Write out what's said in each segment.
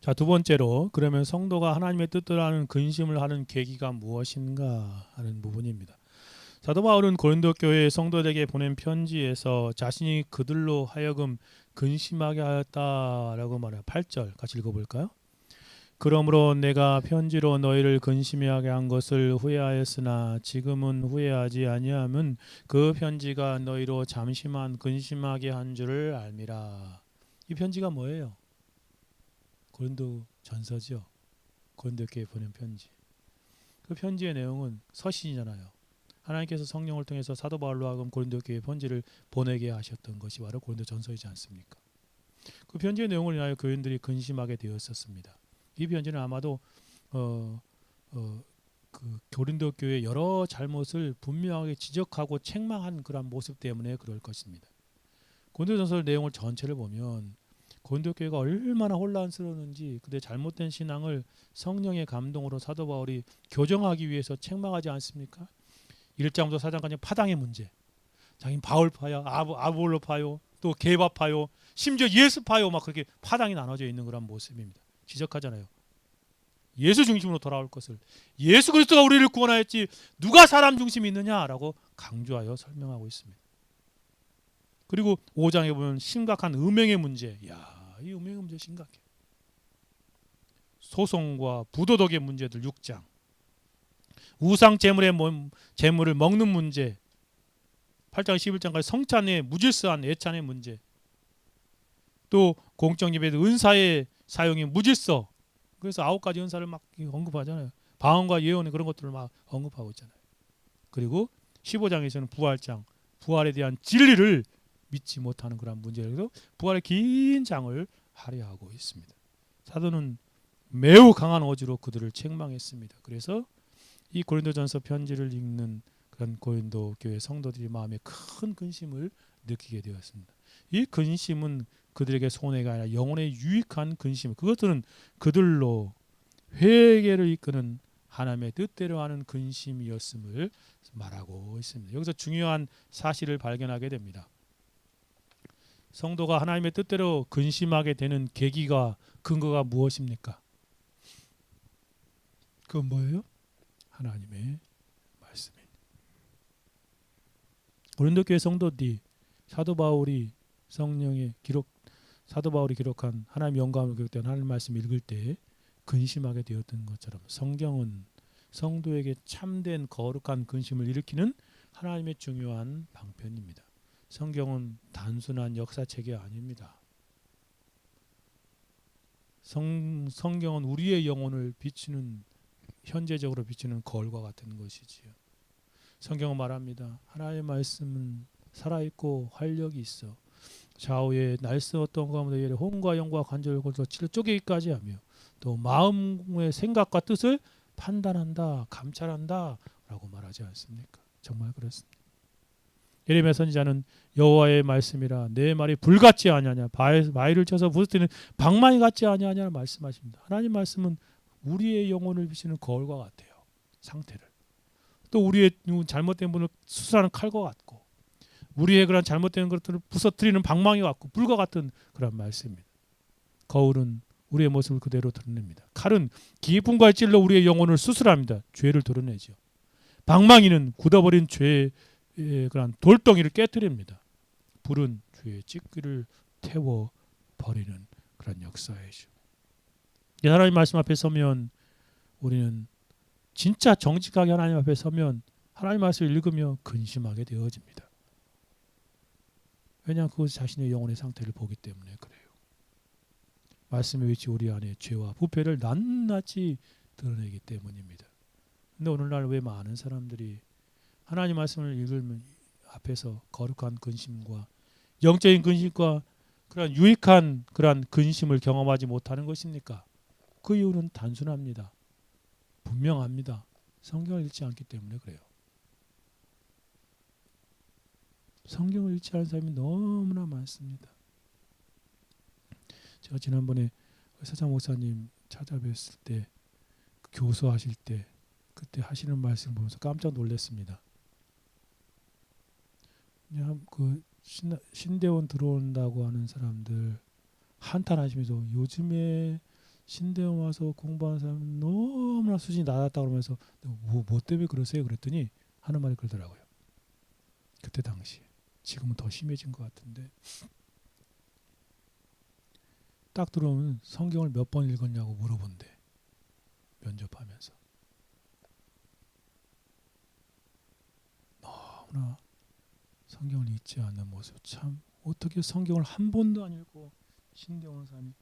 자, 두 번째로 그러면 성도가 하나님의 뜻대로 하는 근심을 하는 계기가 무엇인가 하는 부분입니다. 사도 바울은 고린도 교회 성도들에게 보낸 편지에서 자신이 그들로 하여금 근심하게 하였다라고 말해요. 8절 같이 읽어볼까요? 그러므로 내가 편지로 너희를 근심하게 한 것을 후회하였으나 지금은 후회하지 아니함은 그 편지가 너희로 잠시만 근심하게 한 줄을 알미라. 이 편지가 뭐예요? 고린도 전서죠. 고린도 교회에 보낸 편지. 그 편지의 내용은 서신이잖아요. 하나님께서 성령을 통해서 사도 바울로 하여금 고린도 교회에 편지를 보내게 하셨던 것이 바로 고린도 전서이지 않습니까? 그 편지의 내용을 인하여 교인들이 근심하게 되었었습니다. 이 편지는 아마도 어, 그 고린도 교회의 여러 잘못을 분명하게 지적하고 책망한 그런 모습 때문에 그럴 것입니다. 고린도전서 내용을 전체를 보면 고린도 교회가 얼마나 혼란스러웠는지 그들의 잘못된 신앙을 성령의 감동으로 사도 바울이 교정하기 위해서 책망하지 않습니까? 1장부터 4장까지 파당의 문제. 자기는 바울파야, 아볼로파요, 또 게바파요, 심지어 예수파요, 막 그렇게 파당이 나눠져 있는 그런 모습입니다. 지적하잖아요. 예수 중심으로 돌아올 것을, 예수 그리스도가 우리를 구원하였지 누가 사람 중심이 있느냐라고 강조하여 설명하고 있습니다. 그리고 5장에 보면 심각한 음행의 문제. 야, 이 음행의 문제 심각해. 소송과 부도덕의 문제들 6장. 우상 재물을 먹는 문제. 8장 11장까지 성찬의 무질서한 애찬의 문제. 또 공적 예배 은사의 사용이 무질서. 그래서 9가지 은사를 막 언급하잖아요. 방언과 예언의 그런 것들을 막 언급하고 있잖아요. 그리고 15장에서는 부활장, 부활에 대한 진리를 믿지 못하는 그런 문제에서 부활의 긴 장을 할애하고 있습니다. 사도는 매우 강한 어조로 그들을 책망했습니다. 그래서 이 고린도전서 편지를 읽는 그런 고린도 교회 성도들이 마음에 큰 근심을 느끼게 되었습니다. 이 근심은 그들에게 손해가 아니라 영혼에 유익한 근심. 그것들은 그들로 회개를 이끄는 하나님의 뜻대로 하는 근심이었음을 말하고 있습니다. 여기서 중요한 사실을 발견하게 됩니다. 성도가 하나님의 뜻대로 근심하게 되는 계기가 근거가 무엇입니까? 그건 뭐예요? 하나님의 말씀입니다. 고린도 교회 성도들이 사도 바울이 성령의 기록 사도 바울이 기록한 하나님 영감으로 기록된 하나님 말씀 읽을 때 근심하게 되었던 것처럼 성경은 성도에게 참된 거룩한 근심을 일으키는 하나님의 중요한 방편입니다. 성경은 단순한 역사책이 아닙니다. 성경은 우리의 영혼을 비추는 현재적으로 비추는 거울과 같은 것이지요. 성경은 말합니다. 하나님의 말씀은 살아있고 활력이 있어 좌우에 날쌘 어떤 가운데 혼과 영과 관절을 골서 치를 쪼개기까지 하며 또 마음의 생각과 뜻을 판단한다, 감찰한다 라고 말하지 않습니까? 정말 그렇습니다. 예레미야 선지자는 여호와의 말씀이라 내 말이 불같지 아니하냐 바위를 쳐서 부서뜨리는 방망이 같지 아니하냐 말씀하십니다. 하나님 말씀은 우리의 영혼을 비추는 거울과 같아요. 상태를. 또 우리의 잘못된 분을 수술하는 칼과 같고 우리의 그런 잘못된 것들을 부서뜨리는 방망이 같고 불과 같은 그런 말씀입니다. 거울은 우리의 모습을 그대로 드러냅니다. 칼은 깊은 갈 찔러 우리의 영혼을 수술합니다. 죄를 드러내죠. 방망이는 굳어버린 죄의 그런 돌덩이를 깨뜨립니다. 불은 죄의 찌꺼기를 태워 버리는 그런 역사이죠. 하나님 말씀 앞에 서면 우리는 진짜 정직하게 하나님 앞에 서면 하나님 말씀을 읽으며 근심하게 되어집니다. 왜냐하면 그것이 자신의 영혼의 상태를 보기 때문에 그래요. 말씀의 위치 우리 안에 죄와 부패를 낱낱이 드러내기 때문입니다. 근데 오늘날 왜 많은 사람들이 하나님 말씀을 읽으면 앞에서 거룩한 근심과 영적인 근심과 그런 유익한 그런 근심을 경험하지 못하는 것입니까? 그 이유는 단순합니다. 분명합니다. 성경을 읽지 않기 때문에 그래요. 성경을 읽지 않은 사람이 너무나 많습니다. 제가 지난번에 서장 목사님 찾아뵀을 때 교수하실 때 그때 하시는 말씀 보면서 깜짝 놀랐습니다. 그냥 그 신대원 들어온다고 하는 사람들 한탄하시면서 요즘에 신대원 와서 공부하는 사람은 너무나 수준이 낮았다 그러면서 뭐 때문에 그러세요? 그랬더니 하는 말이 그러더라고요. 그때 당시에. 지금은 더 심해진 것 같은데 딱 들어오면 성경을 몇 번 읽었냐고 물어본대. 면접하면서. 너무나 성경을 읽지 않는 모습. 참 어떻게 성경을 한 번도 안 읽고 신대원 사람이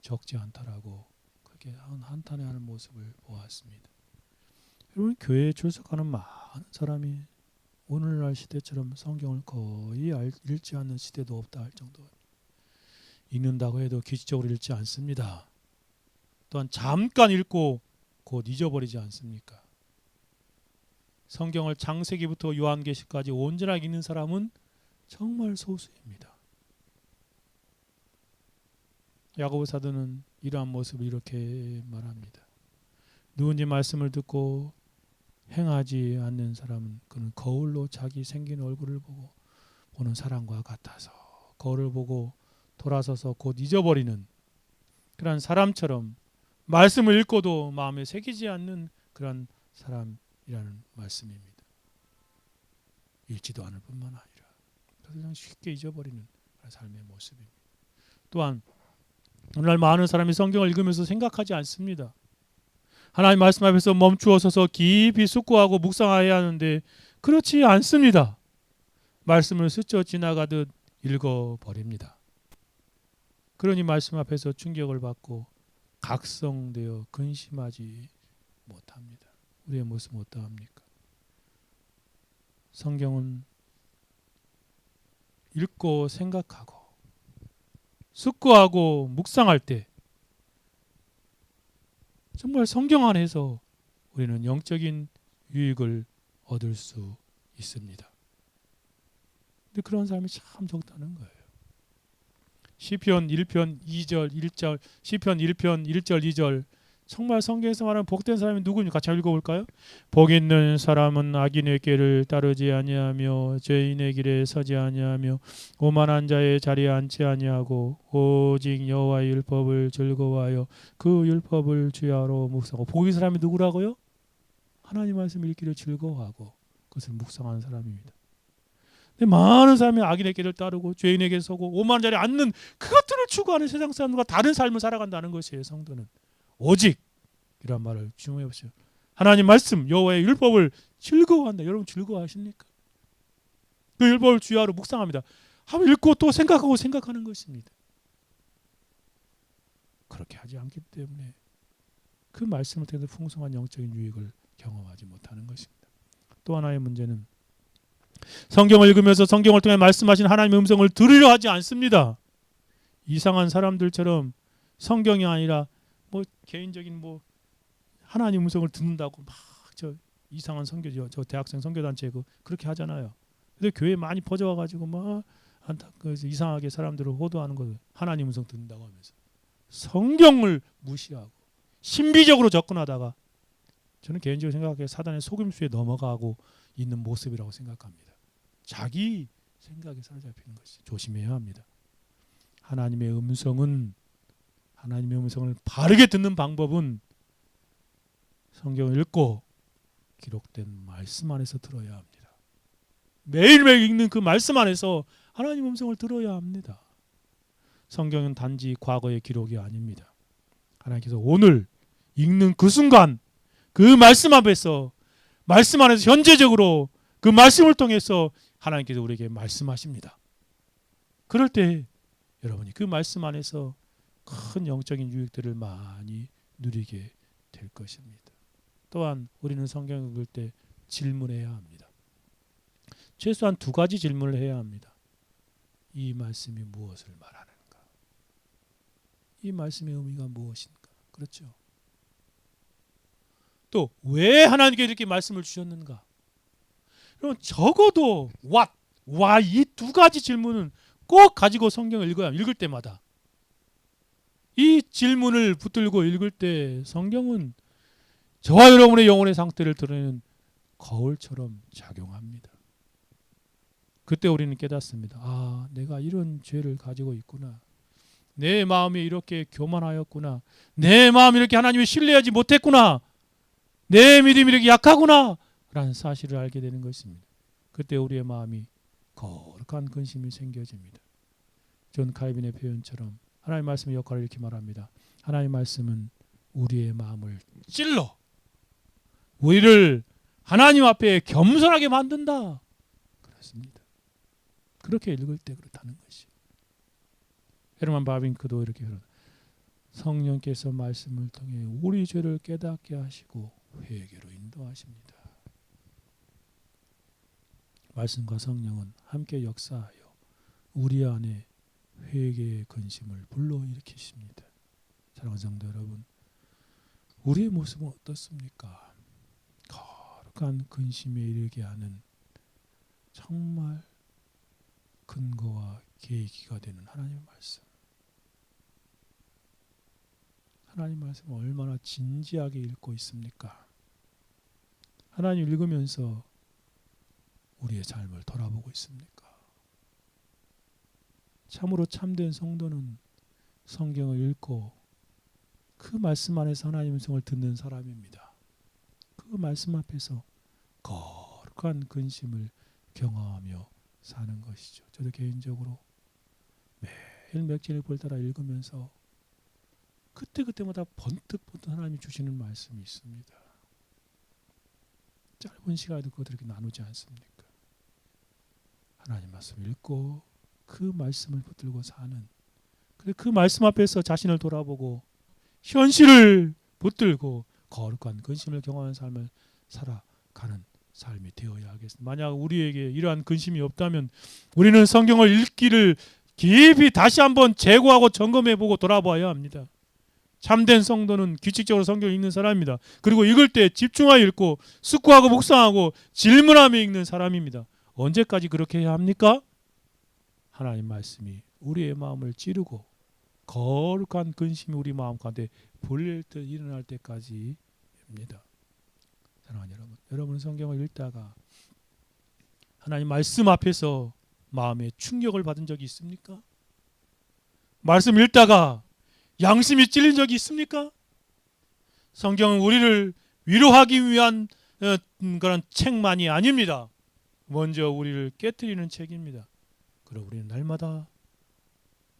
적지 않다라고 그렇게 한탄해하는 모습을 보았습니다. 여러분 교회에 출석하는 많은 사람이 오늘날 시대처럼 성경을 거의 읽지 않는 시대도 없다 할 정도. 읽는다고 해도 기초적으로 읽지 않습니다. 또한 잠깐 읽고 곧 잊어버리지 않습니까? 성경을 창세기부터 요한계시까지 온전하게 읽는 사람은 정말 소수입니다. 야고보 사도는 이러한 모습을 이렇게 말합니다. 누군지 말씀을 듣고 행하지 않는 사람은 그는 거울로 자기 생긴 얼굴을 보고 보는 사람과 같아서 거울을 보고 돌아서서 곧 잊어버리는 그런 사람처럼 말씀을 읽고도 마음에 새기지 않는 그런 사람이라는 말씀입니다. 읽지도 않을 뿐만 아니라 그냥 쉽게 잊어버리는 그런 삶의 모습입니다. 또한 오늘날 많은 사람이 성경을 읽으면서 생각하지 않습니다. 하나님 말씀 앞에서 멈추어 서서 깊이 숙고하고 묵상해야 하는데 그렇지 않습니다. 말씀을 스쳐 지나가듯 읽어버립니다. 그러니 말씀 앞에서 충격을 받고 각성되어 근심하지 못합니다. 우리의 모습은 어떠합니까? 성경은 읽고 생각하고 숙고하고 묵상할 때 정말 성경 안에서 우리는 영적인 유익을 얻을 수 있습니다. 근데 그런 사람이 참 적다는 거예요. 시편 1편 2절 1절 시편 1편 1절 2절 정말 성경에서 말하는 복된 사람이 누구입니까? 같이 읽어볼까요? 복 있는 사람은 악인의 길을 따르지 아니하며 죄인의 길에 서지 아니하며 오만한 자의 자리에 앉지 아니하고 오직 여호와의 율법을 즐거워하여 그 율법을 주야로 묵상하고. 복 있는 사람이 누구라고요? 하나님 말씀을 읽기를 즐거워하고 그것을 묵상하는 사람입니다. 근데 많은 사람이 악인의 길을 따르고 죄인의 길에 서고 오만한 자리에 앉는 그것들을 추구하는 세상 사람들과 다른 삶을 살아간다는 것이에요. 성도는 오직 이런 말을 주목해 보세요. 하나님 말씀 여호와의 율법을 즐거워한다. 여러분 즐거워하십니까? 그 율법을 주야로 묵상합니다. 한번 읽고 또 생각하고 생각하는 것입니다. 그렇게 하지 않기 때문에 그 말씀을 통해서 풍성한 영적인 유익을 경험하지 못하는 것입니다. 또 하나의 문제는 성경을 읽으면서 성경을 통해 말씀하신 하나님의 음성을 들으려 하지 않습니다. 이상한 사람들처럼 성경이 아니라 뭐 개인적인 뭐 하나님 음성을 듣는다고 막 저 이상한 선교죠. 저 대학생 선교단체 그렇게 하잖아요. 근데 교회 많이 퍼져와 가지고 막 그래서 이상하게 사람들을 호도하는 거예요. 하나님 음성 듣는다고 하면서 성경을 무시하고 신비적으로 접근하다가 저는 개인적으로 생각해 사단의 속임수에 넘어가고 있는 모습이라고 생각합니다. 자기 생각에 사로잡히는 것이 조심해야 합니다. 하나님의 음성을 바르게 듣는 방법은 성경을 읽고 기록된 말씀 안에서 들어야 합니다. 매일매일 읽는 그 말씀 안에서 하나님 음성을 들어야 합니다. 성경은 단지 과거의 기록이 아닙니다. 하나님께서 오늘 읽는 그 순간 그 말씀 앞에서 말씀 안에서 현재적으로 그 말씀을 통해서 하나님께서 우리에게 말씀하십니다. 그럴 때 여러분이 그 말씀 안에서 큰 영적인 유익들을 많이 누리게 될 것입니다. 또한 우리는 성경을 읽을 때 질문해야 합니다. 최소한 2가지 질문을 해야 합니다. 이 말씀이 무엇을 말하는가? 이 말씀의 의미가 무엇인가? 그렇죠? 또 왜 하나님께 이렇게 말씀을 주셨는가? 그럼 적어도 what, why 이 2가지 질문은 꼭 가지고 성경을 읽어야 합니다. 읽을 때마다. 이 질문을 붙들고 읽을 때 성경은 저와 여러분의 영혼의 상태를 드러내는 거울처럼 작용합니다. 그때 우리는 깨닫습니다. 아, 내가 이런 죄를 가지고 있구나. 내 마음이 이렇게 교만하였구나. 내 마음이 이렇게 하나님을 신뢰하지 못했구나. 내 믿음이 이렇게 약하구나 라는 사실을 알게 되는 것입니다. 그때 우리의 마음이 거룩한 근심이 생겨집니다. 존 칼빈의 표현처럼 하나님 말씀의 역할을 이렇게 말합니다. 하나님 말씀은 우리의 마음을 찔러 우리를 하나님 앞에 겸손하게 만든다. 그렇습니다. 그렇게 읽을 때 그렇다는 것이요. 헤르만 바빙크도 이렇게 성령께서 말씀을 통해 우리 죄를 깨닫게 하시고 회개로 인도하십니다. 말씀과 성령은 함께 역사하여 우리 안에 회개의 근심을 불러일으키십니다. 사랑하는 성도 여러분, 우리의 모습은 어떻습니까? 거룩한 근심에 이르게 하는 정말 근거와 계기가 되는 하나님의 말씀. 하나님 말씀을 얼마나 진지하게 읽고 있습니까? 하나님 읽으면서 우리의 삶을 돌아보고 있습니까? 참으로 참된 성도는 성경을 읽고 그 말씀 안에서 하나님의 성을 듣는 사람입니다. 그 말씀 앞에서 거룩한 근심을 경험하며 사는 것이죠. 저도 개인적으로 매일 맥진을 볼 따라 읽으면서 그때마다 번뜩 하나님이 주시는 말씀이 있습니다. 짧은 시간에도 그것을 이렇게 나누지 않습니까? 하나님 말씀 읽고 그 말씀을 붙들고 사는, 그 말씀 앞에서 자신을 돌아보고 현실을 붙들고 거룩한 근심을 경험하는 삶을 살아가는 삶이 되어야 하겠습니다. 만약 우리에게 이러한 근심이 없다면 우리는 성경을 읽기를 깊이 다시 한번 재고하고 점검해보고 돌아봐야 합니다. 참된 성도는 규칙적으로 성경을 읽는 사람입니다. 그리고 읽을 때 집중하여 읽고 숙고하고 묵상하고 질문하며 읽는 사람입니다. 언제까지 그렇게 해야 합니까? 하나님 말씀이 우리의 마음을 찌르고 거룩한 근심이 우리 마음 가운데 불릴 듯 일어날 때까지입니다. 사랑하는 여러분, 여러분은 성경을 읽다가 하나님 말씀 앞에서 마음에 충격을 받은 적이 있습니까? 말씀 읽다가 양심이 찔린 적이 있습니까? 성경은 우리를 위로하기 위한 그런 책만이 아닙니다. 먼저 우리를 깨트리는 책입니다. 그리고 우리는 날마다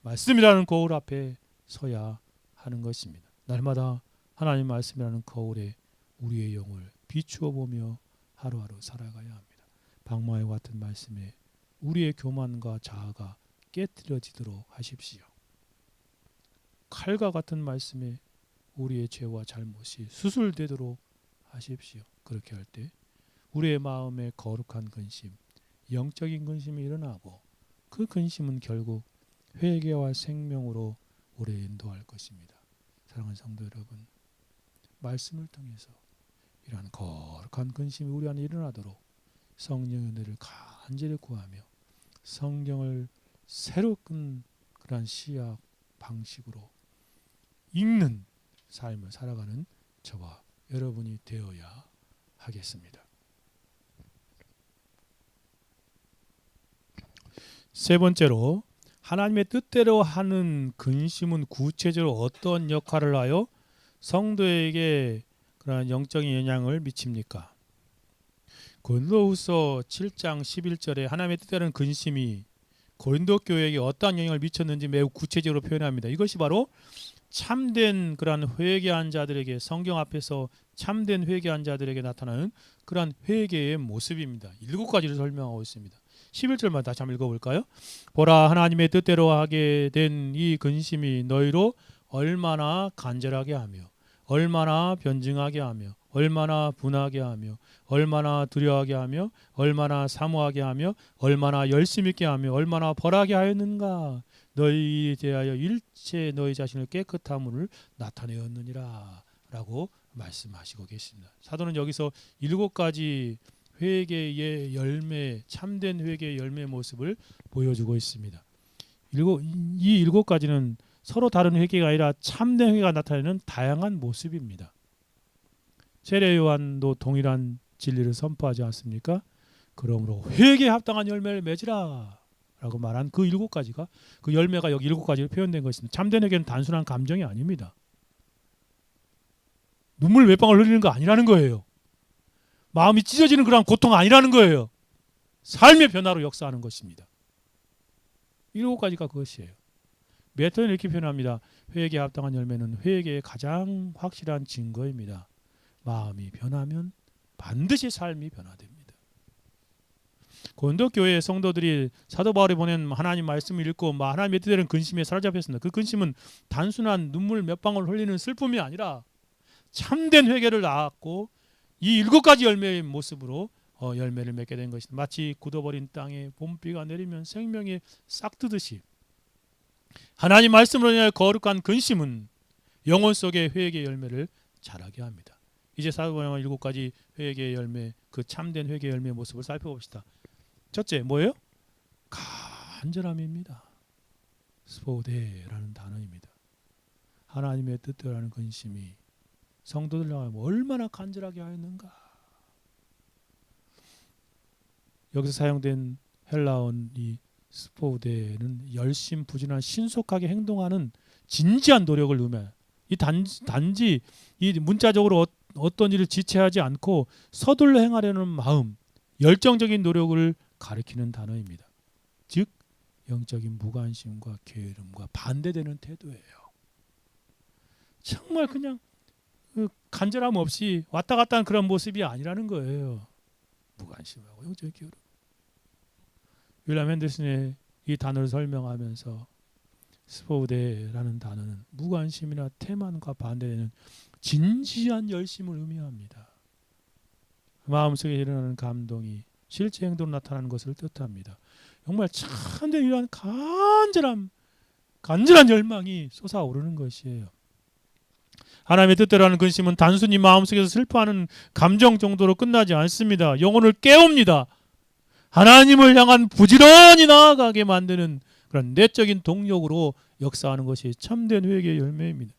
말씀이라는 거울 앞에 서야 하는 것입니다. 날마다 하나님 말씀이라는 거울에 우리의 영을 비추어 보며 하루하루 살아가야 합니다. 방마와 같은 말씀에 우리의 교만과 자아가 깨트려지도록 하십시오. 칼과 같은 말씀에 우리의 죄와 잘못이 수술되도록 하십시오. 그렇게 할 때 우리의 마음에 거룩한 근심, 영적인 근심이 일어나고 그 근심은 결국 회개와 생명으로 우리를 인도할 것입니다. 사랑하는 성도 여러분, 말씀을 통해서 이러한 거룩한 근심이 우리 안에 일어나도록 성령의 은혜를 간절히 구하며 성경을 새로운 그런 시각 방식으로 읽는 삶을 살아가는 저와 여러분이 되어야 하겠습니다. 세 번째로, 하나님의 뜻대로 하는 근심은 구체적으로 어떤 역할을 하여 성도에게 그런 영적인 영향을 미칩니까? 고린도후서 7장 11절에 하나님의 뜻대로는 근심이 고린도 교회에게 어떠한 영향을 미쳤는지 매우 구체적으로 표현합니다. 이것이 바로 참된 그러한 회개한 자들에게, 성경 앞에서 참된 회개한 자들에게 나타나는 그러한 회개의 모습입니다. 7가지를 설명하고 있습니다. 11절만 다시 한번 읽어볼까요? 보라, 하나님의 뜻대로 하게 된 이 근심이 너희로 얼마나 간절하게 하며 얼마나 변증하게 하며 얼마나 분하게 하며 얼마나 두려워하게 하며 얼마나 사모하게 하며 얼마나 열심 있게 하며 얼마나 벌하게 하였는가. 너희에 대하여 일체 너희 자신을 깨끗함을 나타내었느니라 라고 말씀하시고 계십니다. 사도는 여기서 7가지 회개의 열매, 참된 회개의 열매 모습을 보여주고 있습니다. 이 7가지는 서로 다른 회개가 아니라 참된 회개가 나타내는 다양한 모습입니다. 세례 요한도 동일한 진리를 선포하지 않습니까? 그러므로 회개에 합당한 열매를 맺으라. 라고 말한 그 7가지가 그 열매가 여기 7가지로 표현된 것입니다. 참된 회개는 단순한 감정이 아닙니다. 눈물 몇 방울 흘리는 거 아니라는 거예요. 마음이 찢어지는 그런 고통 아니라는 거예요. 삶의 변화로 역사하는 것입니다. 7가지가 그것이에요. 메터는 이렇게 표현합니다. 회개에 합당한 열매는 회개의 가장 확실한 증거입니다. 마음이 변하면 반드시 삶이 변화됩니다. 고린도 교회의 성도들이 사도 바울이 보낸 하나님 말씀을 읽고 하나님의 뜻대로는 근심에 사로잡혔습니다. 그 근심은 단순한 눈물 몇 방울 흘리는 슬픔이 아니라 참된 회개를 낳았고 이 7가지 열매의 모습으로 열매를 맺게 된 것입니다. 마치 굳어버린 땅에 봄비가 내리면 생명이 싹트듯이 하나님 말씀으로 인하여 거룩한 근심은 영혼 속의 회개의 열매를 자라게 합니다. 이제 사도 바울의 7가지 회개의 열매, 그 참된 회개의 열매의 모습을 살펴봅시다. 첫째 뭐예요? 간절함입니다. 스포데라는 단어입니다. 하나님의 뜻대로 하는 근심이 성도들 향하여 얼마나 간절하게 하였는가. 여기서 사용된 헬라어는 이 스포데는 열심부진한 신속하게 행동하는 진지한 노력을 의미해요. 이 단지 이 문자적으로 어떤 일을 지체하지 않고 서둘러 행하려는 마음, 열정적인 노력을 가리키는 단어입니다. 즉 영적인 무관심과 게으름과 반대되는 태도예요. 정말 그냥 간절함 없이 왔다 갔다 하는 그런 모습이 아니라는 거예요. 무관심하고 영적인 게으름. 윌리엄 핸더슨의 이 단어를 설명하면서 스포데라는 단어는 무관심이나 태만과 반대되는 진지한 열심을 의미합니다. 마음속에 일어나는 감동이 실제 행동으로 나타나는 것을 뜻합니다. 정말 참된 이러한 간절한 열망이 솟아오르는 것이에요. 하나님의 뜻대로 하는 근심은 단순히 마음속에서 슬퍼하는 감정 정도로 끝나지 않습니다. 영혼을 깨웁니다. 하나님을 향한 부지런히 나아가게 만드는 그런 내적인 동력으로 역사하는 것이 참된 회개의 열매입니다.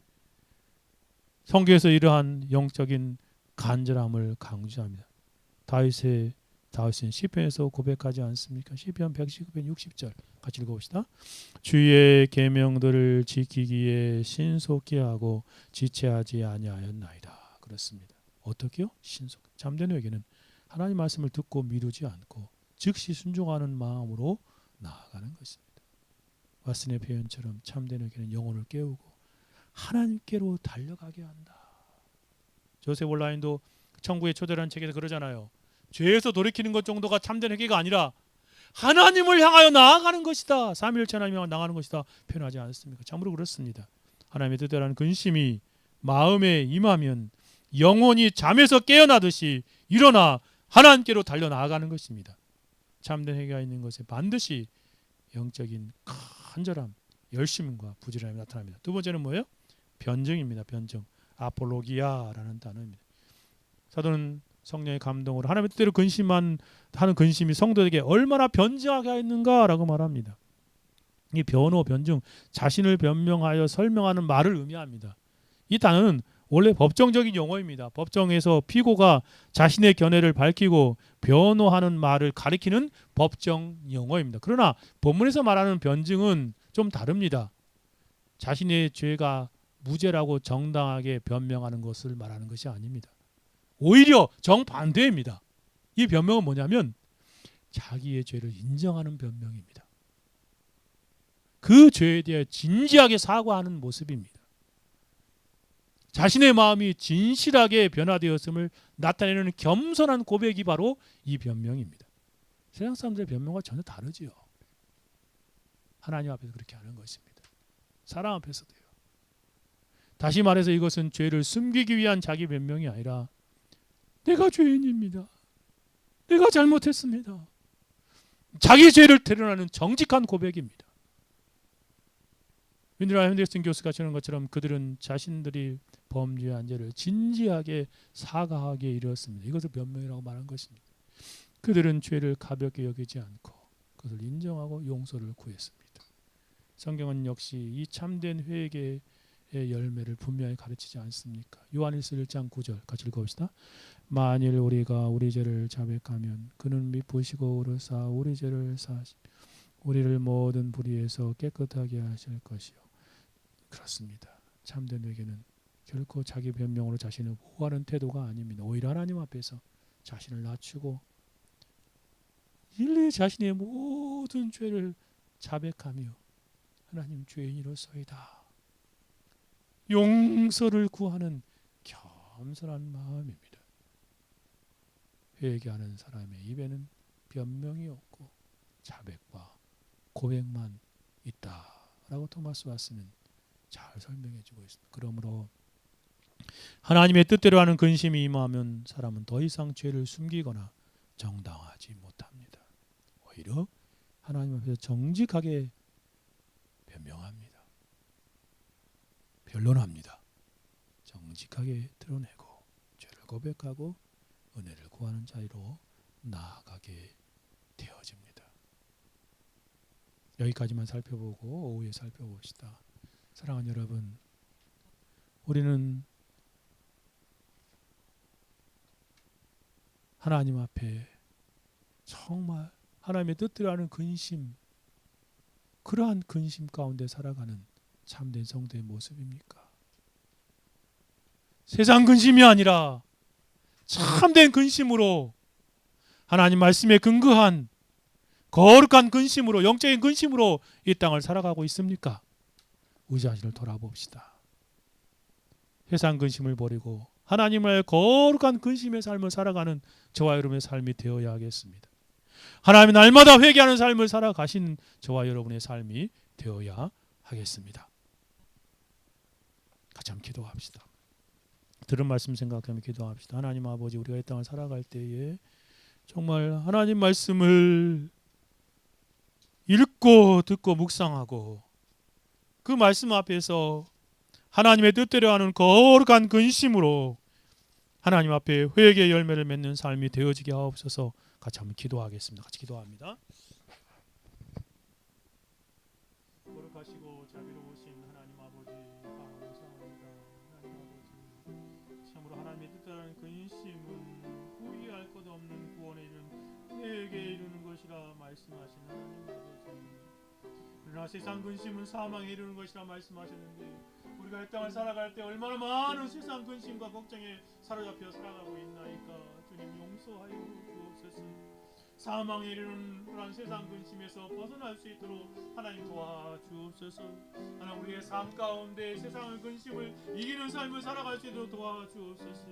성경에서 이러한 영적인 간절함을 강조합니다. 다윗은 시편에서 고백하지 않습니까? 시편 119편 60절 같이 읽어봅시다. 주의 계명들을 지키기에 신속히 하고 지체하지 아니하였나이다. 그렇습니다. 어떻게요? 신속. 참된 회개는 하나님 말씀을 듣고 미루지 않고 즉시 순종하는 마음으로 나아가는 것입니다. 왓슨의 표현처럼 참된 회개는 영혼을 깨우고 하나님께로 달려가게 한다. 조셉 올라인도 천국의 초대라는 책에서 그러잖아요. 죄에서 돌이키는 것 정도가 참된 회개가 아니라 하나님을 향하여 나아가는 것이다. 삼위일체 하나님을 향하여 나아가는 것이다. 표현하지 않습니까? 참으로 그렇습니다. 하나님의 뜻대로 하는 근심이 마음에 임하면 영혼이 잠에서 깨어나듯이 일어나 하나님께로 달려나아가는 것입니다. 참된 회개가 있는 것에 반드시 영적인 간절함, 열심과 부지런함이 나타납니다. 두 번째는 뭐예요? 변증입니다. 변증. 아폴로기아라는 단어입니다. 사도는 성령의 감동으로 하나님의 뜻대로 하는 근심이 성도에게 얼마나 변증하게 했는가라고 말합니다. 이 변증, 자신을 변명하여 설명하는 말을 의미합니다. 이 단어는 원래 법정적인 용어입니다. 법정에서 피고가 자신의 견해를 밝히고 변호하는 말을 가리키는 법정 용어입니다. 그러나 본문에서 말하는 변증은 좀 다릅니다. 자신의 죄가 무죄라고 정당하게 변명하는 것을 말하는 것이 아닙니다. 오히려 정반대입니다. 이 변명은 뭐냐면 자기의 죄를 인정하는 변명입니다. 그 죄에 대해 진지하게 사과하는 모습입니다. 자신의 마음이 진실하게 변화되었음을 나타내는 겸손한 고백이 바로 이 변명입니다. 세상 사람들의 변명과 전혀 다르지요. 하나님 앞에서 그렇게 하는 것입니다. 사람 앞에서도요. 다시 말해서 이것은 죄를 숨기기 위한 자기 변명이 아니라 내가 죄인입니다. 내가 잘못했습니다. 자기 죄를 드러나는 정직한 고백입니다. 윈드라 핸더슨 교수가 전한 것처럼 그들은 자신들이 범죄한 죄를 진지하게 사과하기에 이르렀습니다. 이것을 변명이라고 말한 것입니다. 그들은 죄를 가볍게 여기지 않고 그것을 인정하고 용서를 구했습니다. 성경은 역시 이 참된 회개의 열매를 분명히 가르치지 않습니까? 요한일서 1장 9절 같이 읽어봅시다. 만일 우리가 우리 죄를 자백하면 그는 미쁘시고 의로사 우리 죄를 사하시 우리를 모든 불의에서 깨끗하게 하실 것이요. 그렇습니다. 참된 회개는 결코 자기 변명으로 자신을 보호하는 태도가 아닙니다. 오히려 하나님 앞에서 자신을 낮추고 일일이 자신의 모든 죄를 자백하며 하나님 죄인이로소이다 용서를 구하는 겸손한 마음입니다. 회개하는 사람의 입에는 변명이 없고 자백과 고백만 있다라고 토마스 왓슨은 잘 설명해주고 있습니다. 그러므로 하나님의 뜻대로 하는 근심이 임하면 사람은 더 이상 죄를 숨기거나 정당하지 못합니다. 오히려 하나님 앞에서 정직하게 변명합니다. 변론합니다. 정직하게 드러내고 죄를 고백하고 은혜를 구하는 자리로 나아가게 되어집니다. 여기까지만 살펴보고 오후에 살펴봅시다. 사랑하는 여러분, 우리는 하나님 앞에 정말 하나님의 뜻대로 하는 근심, 그러한 근심 가운데 살아가는 참된 성도의 모습입니까? 세상 근심이 아니라 참된 근심으로 하나님 말씀에 근거한 거룩한 근심으로, 영적인 근심으로 이 땅을 살아가고 있습니까? 우리 자신을 돌아봅시다. 세상 근심을 버리고 하나님의 거룩한 근심의 삶을 살아가는 저와 여러분의 삶이 되어야 하겠습니다. 하나님이 날마다 회개하는 삶을 살아가신 저와 여러분의 삶이 되어야 하겠습니다. 같이 한번 기도합시다. 들은 말씀 생각하며 기도합시다. 하나님 아버지, 우리가 이 땅을 살아갈 때에 정말 하나님 말씀을 읽고 듣고 묵상하고 그 말씀 앞에서 하나님의 뜻대로 하는 거룩한 근심으로 하나님 앞에 회개의 열매를 맺는 삶이 되어지게 하옵소서. 같이 한번 기도하겠습니다. 같이 기도합니다. 거룩하시고 자비로우신 하나님 아버지, 감사합니다. 하나님 아버지, 참으로 하나님의 뜻대로 하는 근심은 후회할 것 없는 구원에 이르는 회개에 이르는 것이라 말씀하신 하나님 아버지, 그러나 세상 근심은 사망에 이르는 것이라 말씀하셨는데 우리가 이 땅을 살아갈 때 얼마나 많은 세상 근심과 걱정에 사로잡혀 살아가고 있나이까. 주님 용서하여 주옵소서. 사망에 이르는 그런 세상 근심에서 벗어날 수 있도록 하나님 도와주옵소서. 하나님 우리의 삶 가운데 세상의 근심을 이기는 삶을 살아갈 수 있도록 도와주옵소서.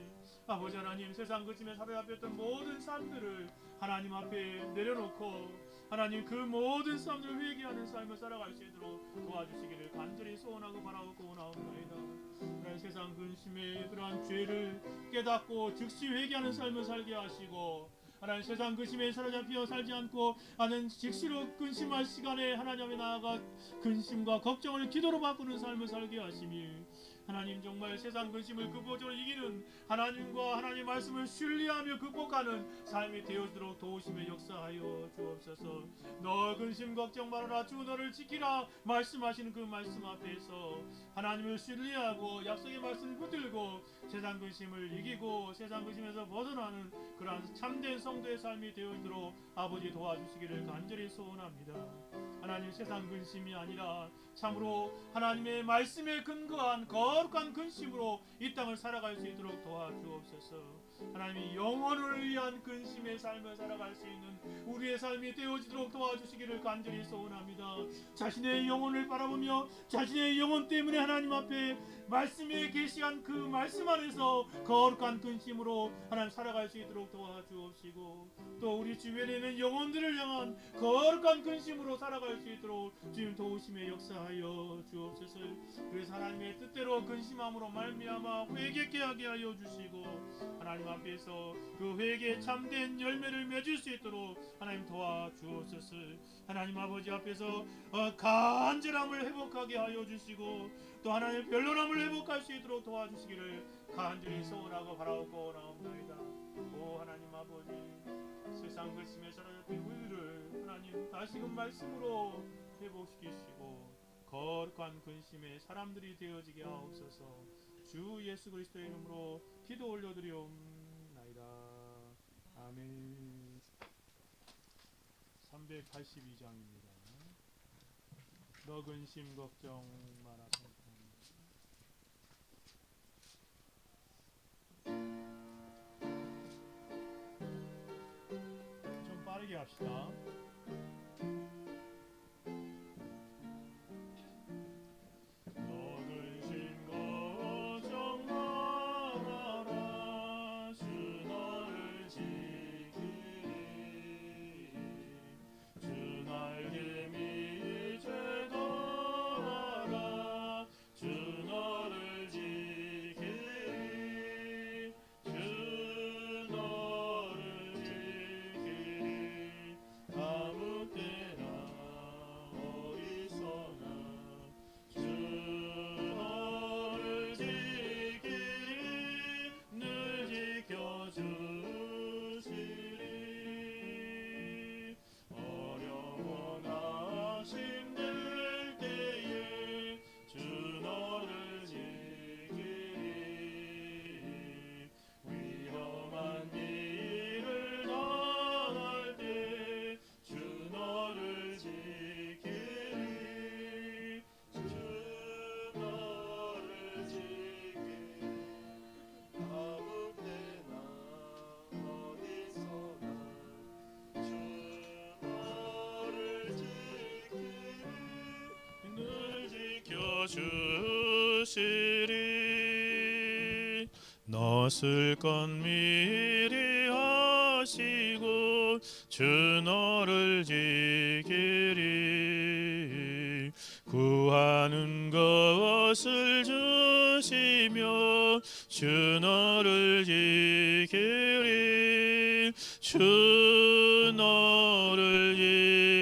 아버지 하나님, 세상 근심에 사로잡혔던 모든 삶들을 하나님 앞에 내려놓고 하나님 그 모든 삶들을 회개하는 삶을 살아갈 수 있도록 도와주시기를 간절히 소원하고 바라고 나옵니다. 그런 세상 근심의 그러한 죄를 깨닫고 즉시 회개하는 삶을 살게 하시고 하나님 세상 근심에 사로잡혀 살지 않고 하나님 즉시로 근심할 시간에 하나님 앞에 나아가 근심과 걱정을 기도로 바꾸는 삶을 살게 하시니 하나님 정말 세상 근심을 극복적으로 이기는 하나님과 하나님 말씀을 신뢰하며 극복하는 삶이 되어지도록 도우심에 역사하여 주옵소서. 너 근심 걱정 말아라, 주 너를 지키라 말씀하시는 그 말씀 앞에서 하나님을 신뢰하고 약속의 말씀을 붙들고 세상 근심을 이기고 세상 근심에서 벗어나는 그러한 참된 성도의 삶이 되어지도록 아버지 도와주시기를 간절히 소원합니다. 하나님 세상 근심이 아니라 참으로 하나님의 말씀에 근거한 거룩한 근심으로 이 땅을 살아갈 수 있도록 도와주옵소서. 하나님이 영혼을 위한 근심의 삶을 살아갈 수 있는 우리의 삶이 되어지도록 도와주시기를 간절히 소원합니다. 자신의 영혼을 바라보며 자신의 영혼 때문에 하나님 앞에 말씀에 계시한 그 말씀 안에서 거룩한 근심으로 하나님 살아갈 수 있도록 도와주옵시고 또 우리 주변에 있는 영혼들을 향한 거룩한 근심으로 살아갈 수 있도록 주님 도우심에 역사하여 주옵소서. 그래서 하나님의 뜻대로 근심함으로 말미암아 회개케 하게 하여 주시고 하나님 앞에서 그 회개의 참된 열매를 맺을 수 있도록 하나님 도와주옵소서. 하나님 아버지 앞에서 간절함을 회복하게 하여 주시고 또 하나님의 변론함을 회복할 수 있도록 도와주시기를 간절히 소원하고 바라고 나옵나이다. 오 하나님 아버지, 세상 근심에 사로잡힌 우리를 하나님 다시금 말씀으로 회복시키시고 거룩한 근심의 사람들이 되어지게 하옵소서. 주 예수 그리스도의 이름으로 기도 올려드리옵나이다. 아멘. 382장입니다. 너 근심 걱정 마라. 좀 빠르게 합시다. 너 근심 걱정 말아라. 주 너를 지키리. 주 날개 밑에 떠나라. 주 너를 지키리. 주 너를 지키리. 아무 때나 어디서나 주 너를 지키리. 늘 지켜주시리. 어려워나 힘들 때에 주 너를 지키리. 위험한 길을 떠날 때 주 너를 지키리. 주 너를 지키리. 아무 때나 어디서나 주 너를 지키리. 늘 지켜주시리. 너을 것 미리 하시고 주 너를 지키리. 구하는 것을 주시며 주 너를 지키리. 주 너를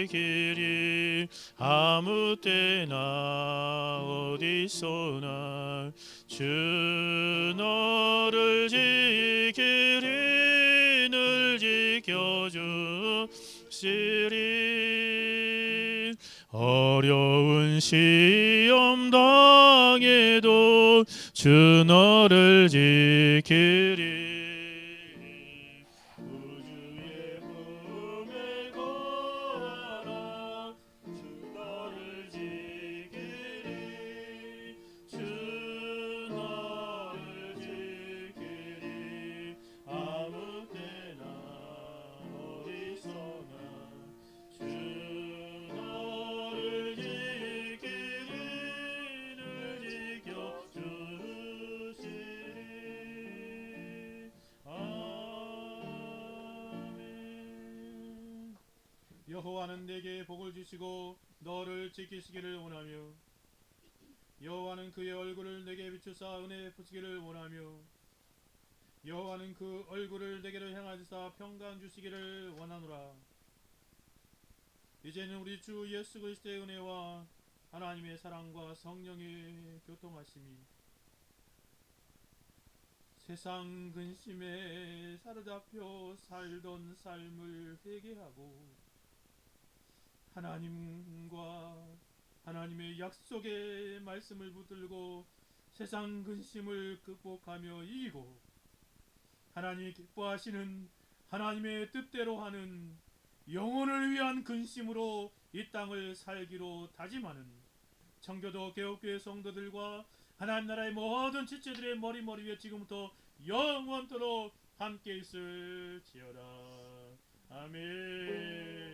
지키리. 아무 때나 어디서나 주 너를 지키리. 늘 지켜주시리. 어려운 시험 당해도 주 너를 지키리. 우주의 품에 거하라. 주 너를 지키리. 주 너를 지키리. 아무 때나 어디서나 주 너를 지키리. 늘 지켜주시리. 아멘. 여호와는 내게 복을 주시고 너를 지키시기를 원하며 여호와는 그의 얼굴을 내게 비추사 은혜 베푸시기를 원하며 여호와는 그 얼굴을 내게로 향하시사 평강 주시기를 원하노라. 이제는 우리 주 예수 그리스도의 은혜와 하나님의 사랑과 성령의 교통하심이 세상 근심에 사로잡혀 살던 삶을 회개하고 하나님과 하나님의 약속의 말씀을 붙들고 세상 근심을 극복하며 이기고 하나님이 기뻐하시는 하나님의 뜻대로 하는 영혼을 위한 근심으로 이 땅을 살기로 다짐하는 청교도 개혁교회 성도들과 하나님 나라의 모든 지체들의 머리 위에 지금부터 영원토록 함께 있을지어다. 아멘.